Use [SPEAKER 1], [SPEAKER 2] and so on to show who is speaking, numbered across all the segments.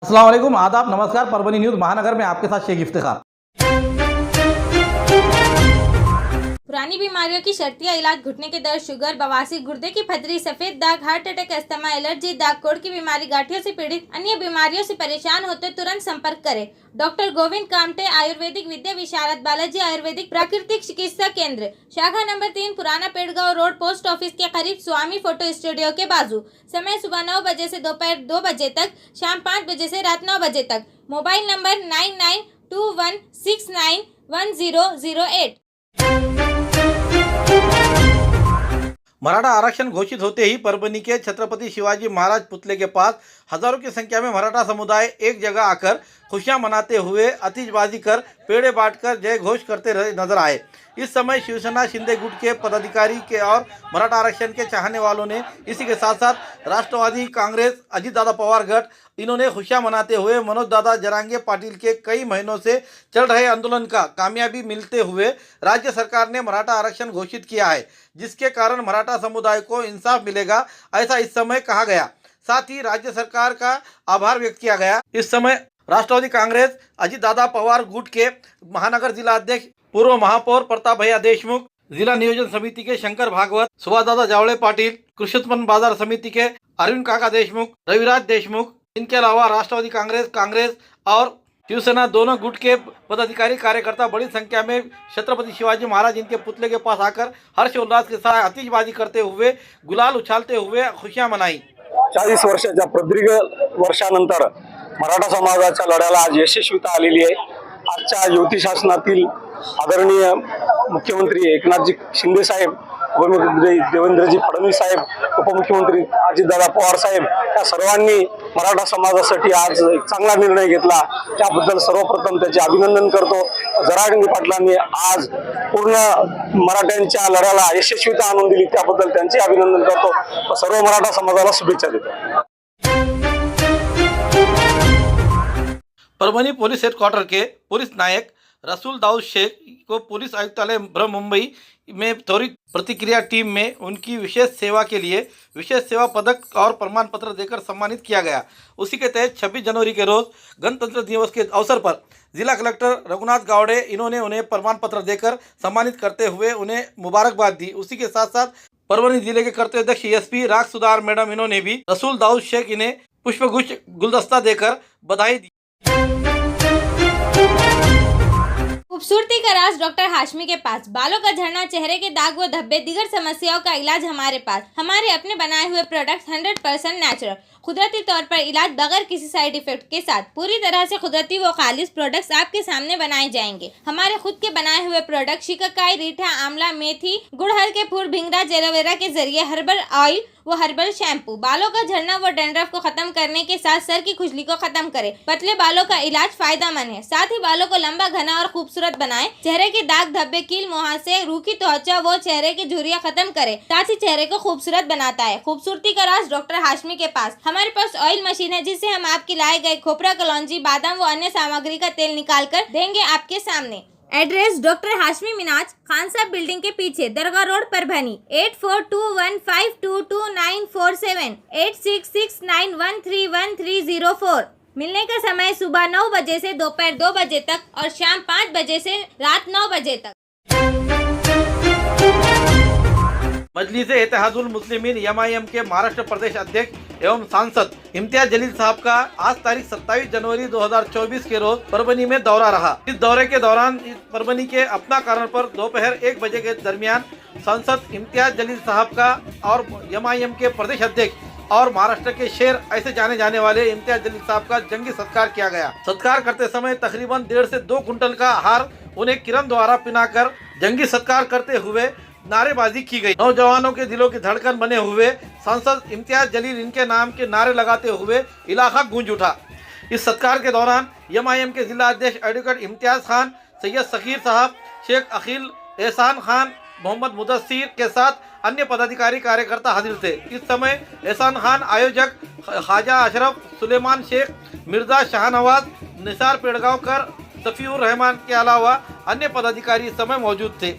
[SPEAKER 1] अस्सलाम वालेकुम, आदाब, नमस्कार। परभनी न्यूज़ महानगर में आपके साथ शेख इफ्तिखार।
[SPEAKER 2] पुरानी बीमारियों की शर्तिया इलाज, घुटने के दर्द, शुगर, बवासीर, गुर्दे की पथरी, सफेद दाग, हार्ट अटैक, अस्थमा, एलर्जी, दाग कोड़ की बीमारी, गांठियों से पीड़ित अन्य बीमारियों से परेशान होते तुरंत संपर्क करें। डॉक्टर गोविंद कामटे, आयुर्वेदिक विद्या विशारद, बालाजी आयुर्वेदिक प्राकृतिक चिकित्सा केंद्र, शाखा नंबर 3, पुराना पेड़गांव रोड, पोस्ट ऑफिस के करीब, स्वामी फोटो स्टूडियो के बाजू। समय सुबह 9 बजे से दोपहर 2 बजे तक, शाम 5 बजे से रात 9 बजे तक। Mobile number 9921691008।
[SPEAKER 1] मराठा आरक्षण घोषित होते ही परभनी के छत्रपति शिवाजी महाराज पुतले के पास हजारों की संख्या में मराठा समुदाय एक जगह आकर खुशियां मनाते हुए आतिशबाजी कर पेड़े बांटकर जय घोष करते नजर आए। इस समय शिवसेना शिंदे गुट के पदाधिकारी के और मराठा आरक्षण के चाहने वालों ने, इसी के साथ साथ राष्ट्रवादी कांग्रेस, अजीत दादा पवार गट, इन्होंने खुशियां मनाते हुए मनोज दादा जरांगे पाटिल के कई महीनों से चल रहे आंदोलन का कामयाबी मिलते हुए राज्य सरकार ने मराठा आरक्षण घोषित किया है, जिसके कारण मराठा समुदाय को इंसाफ मिलेगा, ऐसा इस समय कहा गया। साथ ही राज्य सरकार का आभार व्यक्त किया गया। इस समय राष्ट्रवादी कांग्रेस, अजीत दादा पवार गुट के महानगर जिला अध्यक्ष पूर्व महापौर प्रताप भैया देशमुख, जिला नियोजन समिति के शंकर भागवत, सुभाष दादा जावड़े पाटिल, कृषि उत्पन्न बाजार समिति के अरविंद काका देशमुख, रविराज देशमुख, इनके अलावा राष्ट्रवादी कांग्रेस और शिवसेना दोनों गुट के पदाधिकारी कार्यकर्ता बड़ी संख्या में छत्रपति शिवाजी महाराज इनके पुतले के पास आकर हर्षोल्लास के साथ आतिशबाजी करते हुए, गुलाल उछालते हुए खुशियां मनाई।
[SPEAKER 3] 40 वर्षाच्या प्रदीर्घ वर्षानंतर मराठा समाजाच्या लढ्याला आज यशस्वीता आलेली आहे। आजच्या युती शासनातील आदरणीय मुख्यमंत्री एकनाथजी शिंदे साहेब, उपमुख्यमंत्री देवेंद्रजी फडणवीस साहेब, उपमुख्यमंत्री अजितदादा पवार साहेब या सर्वांनी मराठा समाजासाठी आज एक चांगला निर्णय घेतला। त्याबद्दल सर्वप्रथम त्याचे अभिनंदन करतो। जरांगे पाटलांनी आज पूर्ण मराठ्यांच्या लढ्याला यशस्वीता आणून दिली, त्याबद्दल त्यांचे अभिनंदन करतो। सर्व मराठा समाजाला शुभेच्छा देतो।
[SPEAKER 1] परभनी पुलिस हेडक्वार्टर के पुलिस नायक रसूल दाऊद शेख को पुलिस आयुक्तालय ब्रह्म मुंबई में त्वरित प्रतिक्रिया टीम में उनकी विशेष सेवा के लिए विशेष सेवा पदक और प्रमाण पत्र देकर सम्मानित किया गया। उसी के तहत 26 जनवरी के रोज गणतंत्र दिवस के अवसर पर जिला कलेक्टर रघुनाथ गावड़े इन्होंने उन्हें प्रमाण पत्र देकर सम्मानित करते हुए उन्हें मुबारकबाद दी। उसी के साथ साथ परभनी जिले के कर्तव्यदक्ष एसपी राग सुधार मैडम इन्होंने भी रसूल दाऊद शेख इन्हें पुष्पगुच्छ गुलदस्ता देकर बधाई दी।
[SPEAKER 2] खूबसूरती का राज डॉक्टर हाशमी के पास। बालों का झड़ना, चेहरे के दाग व धब्बे, दीगर समस्याओं का इलाज हमारे पास। हमारे अपने बनाए हुए प्रोडक्ट्स 100% नेचुरल, कुदरती तौर पर इलाज बगैर किसी साइड इफेक्ट के साथ पूरी तरह से कुदरती व खालिश प्रोडक्ट्स आपके सामने बनाए जाएंगे। हमारे खुद के बनाए हुए प्रोडक्ट शिकाकाई, रीठा, आंवला, मेथी, गुड़हल के फूल, भिंगरा, एलोवेरा के जरिए हर्बल ऑयल वो हर्बल शैम्पू बालों का झड़ना व डैंड्रफ को खत्म करने के साथ सर की खुजली को खत्म करे। पतले बालों का इलाज फायदेमंद है, साथ ही बालों को लंबा, घना और खूबसूरत बनाए। चेहरे के दाग, धब्बे, कील, मुहासे, रूखी त्वचा वो चेहरे की झुर्रियां खत्म करे, साथ ही चेहरे को खूबसूरत बनाता है। खूबसूरती का राज डॉक्टर हाशमी के पास। हमारे पास ऑयल मशीन है, जिससे हम आपकी लाए गए खोपरा, कलौंजी, बादाम व अन्य सामग्री का तेल निकाल कर देंगे आपके सामने। एड्रेस डॉक्टर हाशमी मिनाज, खान साहब बिल्डिंग के पीछे, दरगाह रोड, परभनी। 8421522947, 8669131304। मिलने का समय सुबह 9 बजे से दोपहर 2 बजे तक और शाम 5 बजे से रात 9 बजे तक।
[SPEAKER 1] मजलिस इत्तेहादुल मुस्लिमीन MIM के महाराष्ट्र प्रदेश अध्यक्ष एवं सांसद इम्तियाज जलील साहब का आज तारीख 27 जनवरी 2024 के रोज परभनी में दौरा रहा। इस दौरे के दौरान परभनी के अपना कारण पर दोपहर 1 बजे के दरमियान सांसद इम्तियाज जलील साहब का और MIM के प्रदेश अध्यक्ष और महाराष्ट्र के शेर ऐसे जाने जाने वाले इम्तियाज जलील साहब का जंगी सत्कार किया गया। सत्कार करते समय तकरीबन 1.5 से 2 कुंटल का हार उन्हें किरण द्वारा पिनाकर जंगी सत्कार करते हुए नारेबाजी की गई। नौजवानों के दिलों की धड़कन बने हुए सांसद इम्तियाज जलील इनके नाम के नारे लगाते हुए इलाका गूंज उठा। इस सत्कार के दौरान MIM के जिला अध्यक्ष एडवोकेट इम्तियाज खान, सैयद सकीर साहब, शेख अखिल, एहसान खान, मोहम्मद मुदस्सिर के साथ अन्य पदाधिकारी कार्यकर्ता हाजिर थे। इस समय एहसान खान, आयोजक ख्वाजा अशरफ, सुलेमान शेख, मिर्जा शाहनवाज, निसार पेड़गांवकर, सफीउर रहमान के अलावा अन्य पदाधिकारी इस समय मौजूद थे।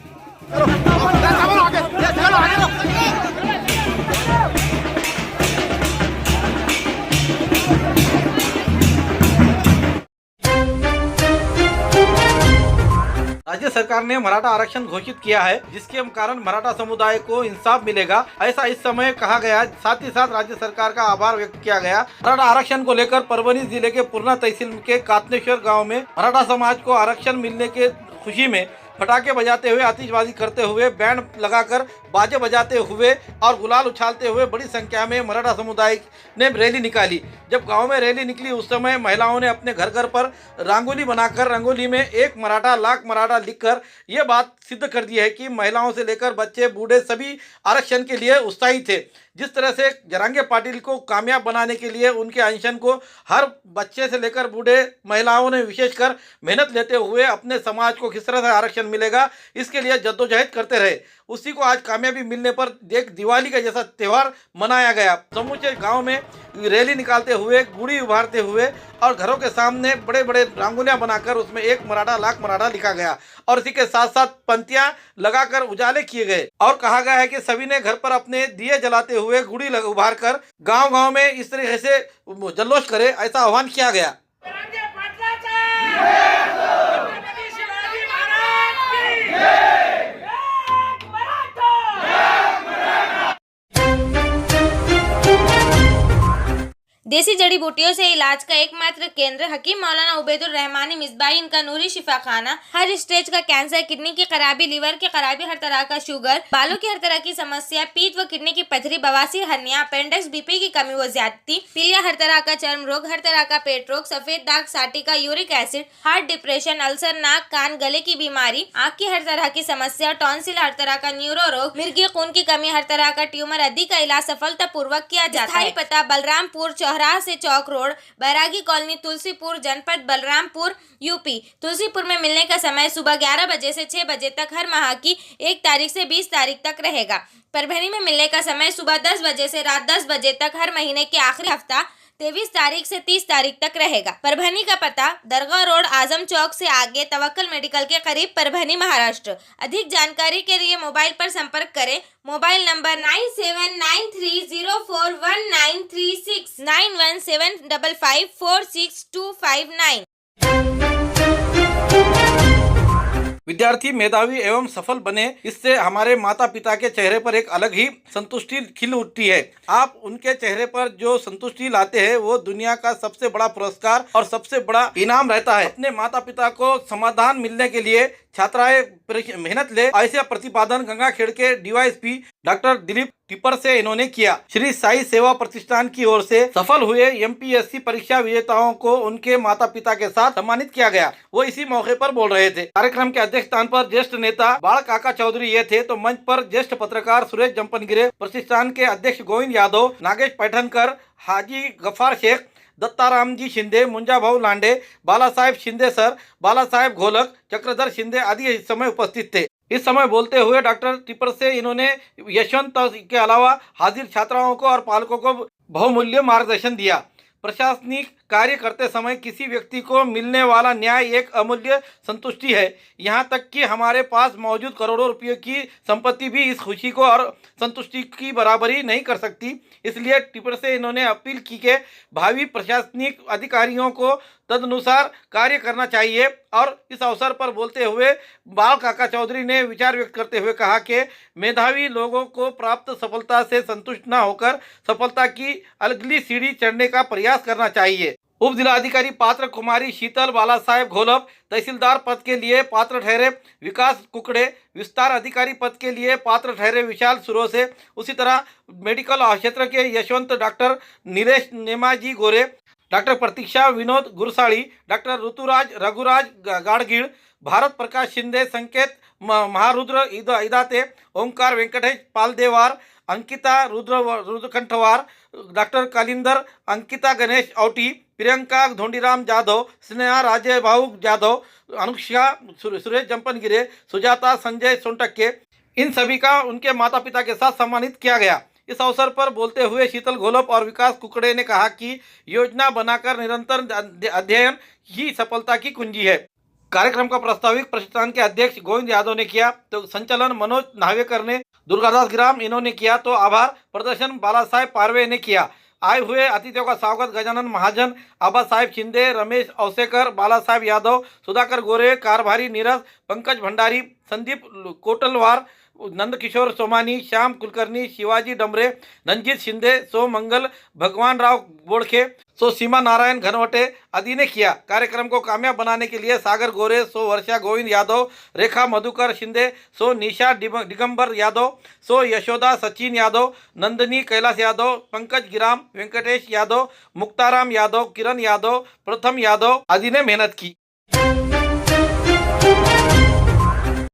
[SPEAKER 1] सरकार ने मराठा आरक्षण घोषित किया है, जिसके कारण मराठा समुदाय को इंसाफ मिलेगा, ऐसा इस समय कहा गया। साथ ही साथ राज्य सरकार का आभार व्यक्त किया गया। मराठा आरक्षण को लेकर परभनी जिले के पूर्णा तहसील के कातनेश्वर गाँव में मराठा समाज को आरक्षण मिलने के खुशी में पटाखे बजाते हुए, आतिशबाजी करते हुए, बैंड लगाकर बाजे बजाते हुए और गुलाल उछालते हुए बड़ी संख्या में मराठा समुदाय ने रैली निकाली। जब गांव में रैली निकली उस समय महिलाओं ने अपने घर घर पर रंगोली बनाकर रंगोली में एक मराठा लाख मराठा लिखकर ये बात सिद्ध कर दी है कि महिलाओं से लेकर बच्चे बूढ़े सभी आरक्षण के लिए उत्साहित थे। जिस तरह से जरांगे पाटिल को कामयाब बनाने के लिए उनके अनशन को हर बच्चे से लेकर बूढ़े महिलाओं ने विशेषकर मेहनत लेते हुए अपने समाज को किस तरह से आरक्षण मिलेगा इसके लिए जद्दोजहद करते रहे, उसी को आज कामयाबी मिलने पर एक दिवाली का जैसा त्यौहार मनाया गया। समूचे गांव में रैली निकालते हुए, गुड़ी उभारते हुए और घरों के सामने बड़े बड़े रंगोलियां बनाकर उसमें एक मराठा लाख मराठा लिखा गया और इसी के साथ साथ पंक्तियां लगाकर उजाले किए गए और कहा गया है कि सभी ने घर पर अपने दिए जलाते हुए गुड़ी उभार कर गाँव में इस तरीके से जल्लोष करे, ऐसा आह्वान किया गया।
[SPEAKER 2] देसी जड़ी बूटियों से इलाज का एकमात्र केंद्र हकीम मौलाना उबैदुर रहमानी मिसबाही इनका नूरी शिफा खाना। हर स्टेज का कैंसर, किडनी की खराबी, लीवर की खराबी, हर तरह का शुगर, बालों की हर तरह की समस्या, पीठ व किडनी की पथरी, बवासीर, हर्निया, अपेंडिक्स, बीपी की कमी व ज्यादती, पीलिया, हर तरह का चर्म रोग, हर तरह का पेट रोग, सफेद दाग, साटिका, uric acid, heart, depression, ulcer, नाक कान गले की बीमारी, आँख की हर तरह की समस्या, टॉन्सिल, हर तरह का न्यूरो रोग, मिर्गी खून की कमी, हर तरह का ट्यूमर आदि का इलाज सफलतापूर्वक किया जाता है। पता बलरामपुर चौराहा से चौक रोड, बैरागी कॉलोनी, तुलसीपुर, जनपद बलरामपुर, यूपी। तुलसीपुर में मिलने का समय सुबह 11 बजे से 6 बजे तक हर माह की 1 तारीख से 20 तारीख तक रहेगा। परभनी में मिलने का समय सुबह 10 बजे से रात 10 बजे तक हर महीने के आखिरी हफ्ता 23 तारीख से 30 तारीख तक रहेगा। परभनी का पता दरगाह रोड, आजम चौक से आगे, तवक्कल मेडिकल के करीब, परभनी, महाराष्ट्र। अधिक जानकारी के लिए मोबाइल पर संपर्क करें। Mobile number 9793041936 9175546259।
[SPEAKER 1] विद्यार्थी मेधावी एवं सफल बने, इससे हमारे माता पिता के चेहरे पर एक अलग ही संतुष्टि खिल उठती है। आप उनके चेहरे पर जो संतुष्टि लाते हैं वो दुनिया का सबसे बड़ा पुरस्कार और सबसे बड़ा इनाम रहता है। अपने माता पिता को समाधान मिलने के लिए छात्राएं मेहनत ले, ऐसे प्रतिपादन गंगाखेड़ के डीवाईएसपी डॉक्टर दिलीप टिपर से इन्होंने किया। श्री साई सेवा प्रतिष्ठान की ओर से सफल हुए एमपीएससी परीक्षा विजेताओं को उनके माता पिता के साथ सम्मानित किया गया। वो इसी मौके पर बोल रहे थे। कार्यक्रम के अध्यक्ष स्थान पर ज्येष्ठ नेता बाल काका चौधरी ये थे, तो मंच पर ज्येष्ठ पत्रकार सुरेश जम्पनगिरे, प्रतिष्ठान के अध्यक्ष गोविंद यादव, नागेश पैठनकर, हाजी गफ्फार शेख, दत्ताराम जी शिंदे, मुंजा भाऊ लांडे, बाला साहेब शिंदे सर, बाला साहेब घोलक, चक्रधर शिंदे आदि इस समय उपस्थित थे। इस समय बोलते हुए डॉक्टर टिपर से इन्होंने यशवंत के अलावा हाजिर छात्राओं को और पालकों को बहुमूल्य मार्गदर्शन दिया। प्रशासनिक कार्य करते समय किसी व्यक्ति को मिलने वाला न्याय एक अमूल्य संतुष्टि है। यहाँ तक कि हमारे पास मौजूद करोड़ों रुपयों की संपत्ति भी इस खुशी को और संतुष्टि की बराबरी नहीं कर सकती। इसलिए टिपर से इन्होंने अपील की कि भावी प्रशासनिक अधिकारियों को तदनुसार कार्य करना चाहिए। और इस अवसर पर बोलते हुए बाल काका चौधरी ने विचार व्यक्त करते हुए कहा कि मेधावी लोगों को प्राप्त सफलता से संतुष्ट न होकर सफलता की अगली सीढ़ी चढ़ने का प्रयास करना चाहिए। उप जिलाधिकारी पात्र कुमारी शीतल बाला साहेब घोलप तहसीलदार पद के लिए पात्र ठहरे विकास कुकड़े, विस्तार अधिकारी पद के लिए पात्र ठहरे विशाल सुरोसे, उसी तरह मेडिकल क्षेत्र के यशवंत डॉक्टर नीलेश नेमाजी गोरे, डॉक्टर प्रतीक्षा विनोद गुरसाड़ी, डॉक्टर ऋतुराज रघुराज गाड़गीड़, भारत प्रकाश शिंदे, संकेत महारुद्र इदाते, ओंकार वेंकटेश पालदेवार, अंकिता रुद्रकंठवार, डॉक्टर कालिंदर, अंकिता गणेश औटी, प्रियंका धोंडीराम जाधव, स्नेहा राजे भाऊ जाधव, अनुष्का सुरेश जम्पनगिरे, सुजाता संजय सोनटक्के, इन सभी का उनके माता पिता के साथ सम्मानित किया गया। इस अवसर पर बोलते हुए शीतल घोलप और विकास कुकड़े ने कहा कि योजना बनाकर निरंतर अध्ययन ही सफलता की कुंजी है। कार्यक्रम का प्रस्तावित प्रतिष्ठान के अध्यक्ष गोविंद यादव ने किया, तो संचालन मनोज नावेकर ने, दुर्गादास ग्राम इन्होंने किया, तो आभार प्रदर्शन बाला साहेब पारवे ने किया। आए हुए अतिथियों का स्वागत गजानन महाजन, आबा साहेब शिंदे, रमेश औसेकर, बाला साहेब यादव, सुधाकर गोरे, कारभारी नीरज, पंकज भंडारी, संदीप कोटलवार, नंदकिशोर सोमानी, श्याम कुलकर्णी, शिवाजी डमरे, रंजीत शिंदे, सो मंगल, भगवान राव बोड़खे, सो सीमा नारायण घनवटे आदि ने किया। कार्यक्रम को कामयाब बनाने के लिए सागर गोरे, सो वर्षा गोविंद यादव, रेखा मधुकर शिंदे, सो निशा दिगंबर यादव, सो यशोदा सचिन यादव, नंदनी कैलाश यादव, पंकज गिराम, वेंकटेश यादव, मुक्ताराम यादव, किरण यादव, प्रथम यादव आदि ने मेहनत की।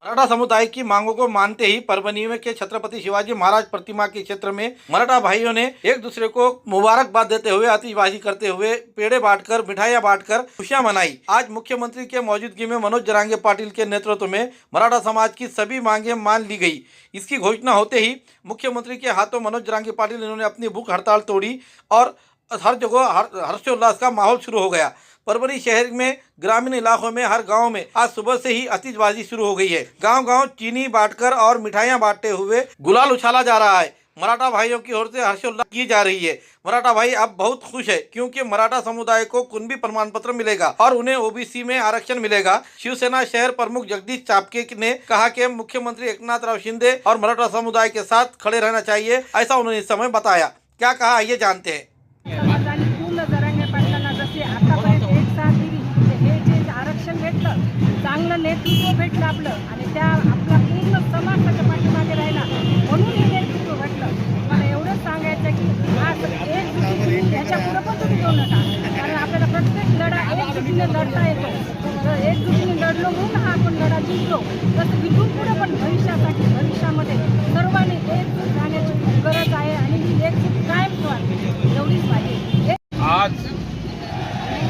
[SPEAKER 1] मराठा समुदाय की मांगों को मानते ही परभनी में के छत्रपति शिवाजी महाराज प्रतिमा के क्षेत्र में मराठा भाइयों ने एक दूसरे को मुबारकबाद देते हुए, आतिशबाजी करते हुए, पेड़े बांटकर, मिठाइयां बांटकर खुशियां मनाई। आज मुख्यमंत्री के मौजूदगी में मनोज जरांगे पाटिल के नेतृत्व में मराठा समाज की सभी मांगें मान ली गई। इसकी घोषणा होते ही मुख्यमंत्री के हाथों मनोज जरांगे पाटिल इन्होंने अपनी भूख हड़ताल तोड़ी और हर जगह हर्षोल्लास का माहौल शुरू हो गया। परभनी शहर में ग्रामीण इलाकों में हर गांव में आज सुबह से ही आतिशबाजी शुरू हो गई है। गांव-गांव चीनी बांटकर और मिठाइयां बांटते हुए गुलाल उछाला जा रहा है। मराठा भाइयों की ओर से हर्षोल्लास की जा रही है। मराठा भाई अब बहुत खुश है क्योंकि मराठा समुदाय को कुणबी प्रमाण पत्र मिलेगा और उन्हें ओबीसी में आरक्षण मिलेगा। शिवसेना शहर प्रमुख जगदीश चापके ने कहा कि मुख्यमंत्री एकनाथ शिंदे और मराठा समुदाय के साथ खड़े रहना चाहिए, ऐसा उन्होंने इस समय बताया। क्या कहा ये जानते हैं।
[SPEAKER 4] आरक्षण भेटलं, चांगलं नेतृत्व भेटलं आपलं आणि त्या आपला पूर्ण समाज त्याच्या पाठीमागे राहिला म्हणून हे नेतृत्व भेटलं। मला एवढंच सांगायचं की आज एक ह्याच्या पुढे पण तुम्ही जाऊ नका, कारण आपल्याला प्रत्येक लढा एकजुटीने लढता येतो। तर एकजुटीने लढलो म्हणून हा आपण लढा जिंकलो। तसं इथून पुढे पण भविष्यामध्ये सर्वांनी एकजूट राहण्याची गरज आहे आणि ही एकजूट कायम ठेवावी एवढीच पाहिजे।
[SPEAKER 5] आज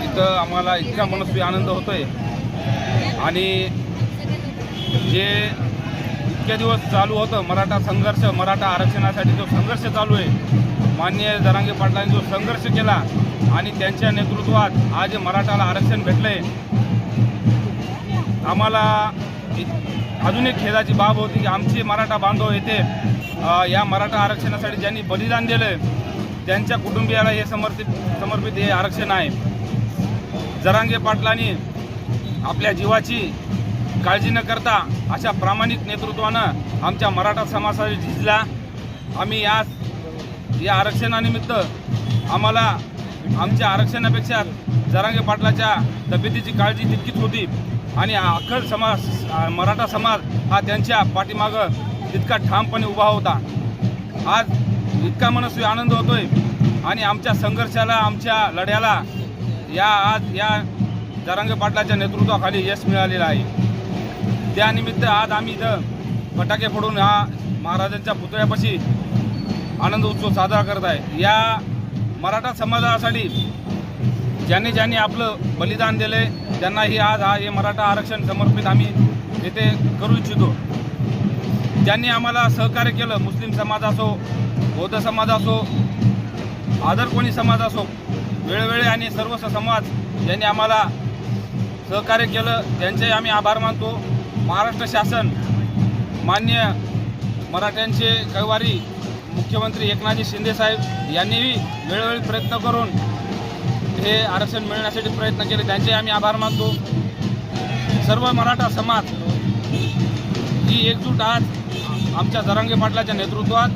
[SPEAKER 5] इथं आम्हाला इतका मनस्वी आनंद होतोय आणि जे इतके दिवस चालू होतं मराठा संघर्ष, मराठा आरक्षणासाठी जो संघर्ष चालू आहे, माननीय जरांगे पाटलांनी जो संघर्ष केला आणि त्यांच्या नेतृत्वात आज मराठाला आरक्षण भेटलंय। आम्हाला अजून एक खेदाची बाब होती की आमचे मराठा बांधव येथे या मराठा आरक्षणासाठी ज्यांनी बलिदान दिलंय त्यांच्या कुटुंबियाला हे समर्पित हे आरक्षण आहे। जरांगे पाटलांनी आपल्या जीवाची काळजी न करता अशा प्रामाणिक नेतृत्वानं आमच्या मराठा समाजाला झिजला। आम्ही या आरक्षणानिमित्त आम्हाला आमच्या आरक्षणापेक्षा जरांगे पाटलाच्या तब्येतीची काळजी तितकीच होती आणि अख्खल समाज, मराठा समाज हा त्यांच्या पाठीमागं तितका ठामपणे उभा होता। आज इतका मनस्वी आनंद होतोय आणि आमच्या संघर्षाला, आमच्या लढ्याला या जरांगे पाटलाच्या नेतृत्वाखाली यश मिळालेलं आहे। त्यानिमित्त आज आम्ही इथं फटाके फोडून हा महाराजांच्या पुतळ्यापाशी आनंद उत्सव साजरा करत आहे। या मराठा समाजासाठी ज्यांनी आपलं बलिदान दिलंय त्यांनाही आज हे मराठा आरक्षण समर्पित आम्ही येथे करू इच्छितो। ज्यांनी आम्हाला सहकार्य केलं, मुस्लिम समाज असो, बौद्ध समाज असो, आदर कोणी समाज असो, वेळोवेळी आणि सर्व समाज ज्यांनी आम्हाला सहकार्य केलं त्यांचे आम्ही आभार मानतो। महाराष्ट्र शासन, माननीय मराठ्यांचे कैवारी मुख्यमंत्री एकनाथजी शिंदे साहेब यांनीही वेळोवेळी प्रयत्न करून हे आरक्षण मिळण्यासाठी प्रयत्न केले, त्यांचे आम्ही आभार मानतो। सर्व मराठा समाज ही एकजूट आज आमच्या जरांगे पाटलाच्या नेतृत्वात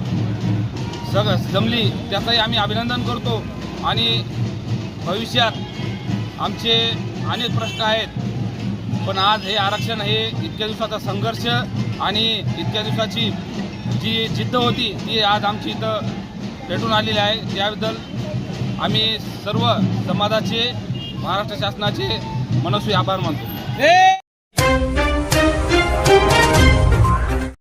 [SPEAKER 5] जमली, त्याचंही आम्ही अभिनंदन करतो। आणि भविष्यात आमचे अनेक प्रश्न आहेत, पण आज हे आरक्षण हे इतक्या दिवसाचा संघर्ष आणि इतक्या दिवसाची जी जिद्द होती ती आज आमची इथं भेटून आलेली आहे। त्याबद्दल आम्ही सर्व समाजाचे, महाराष्ट्र शासनाचे मनस्वी आभार मानतो।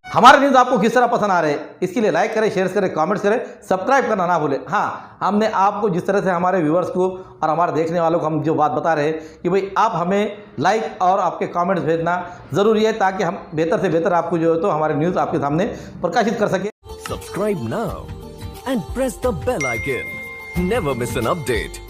[SPEAKER 1] हमारे न्यूज़ आपको किस तरह पसंद आ रहे हैं, इसके लिए लाइक करें, शेयर करें, कमेंट्स करें, सब्सक्राइब करना ना भूलें। हाँ, हमने आपको जिस तरह से हमारे व्यूअर्स को और हमारे देखने वालों को हम जो बात बता रहे हैं कि भाई आप हमें लाइक और आपके कमेंट्स भेजना ज़रूरी है ताकि हम बेहतर से बेहतर आपको जो है तो हमारे न्यूज़ आपके सामने प्रकाशित कर सकें।
[SPEAKER 6] Subscribe now and press the bell icon. Never miss an update.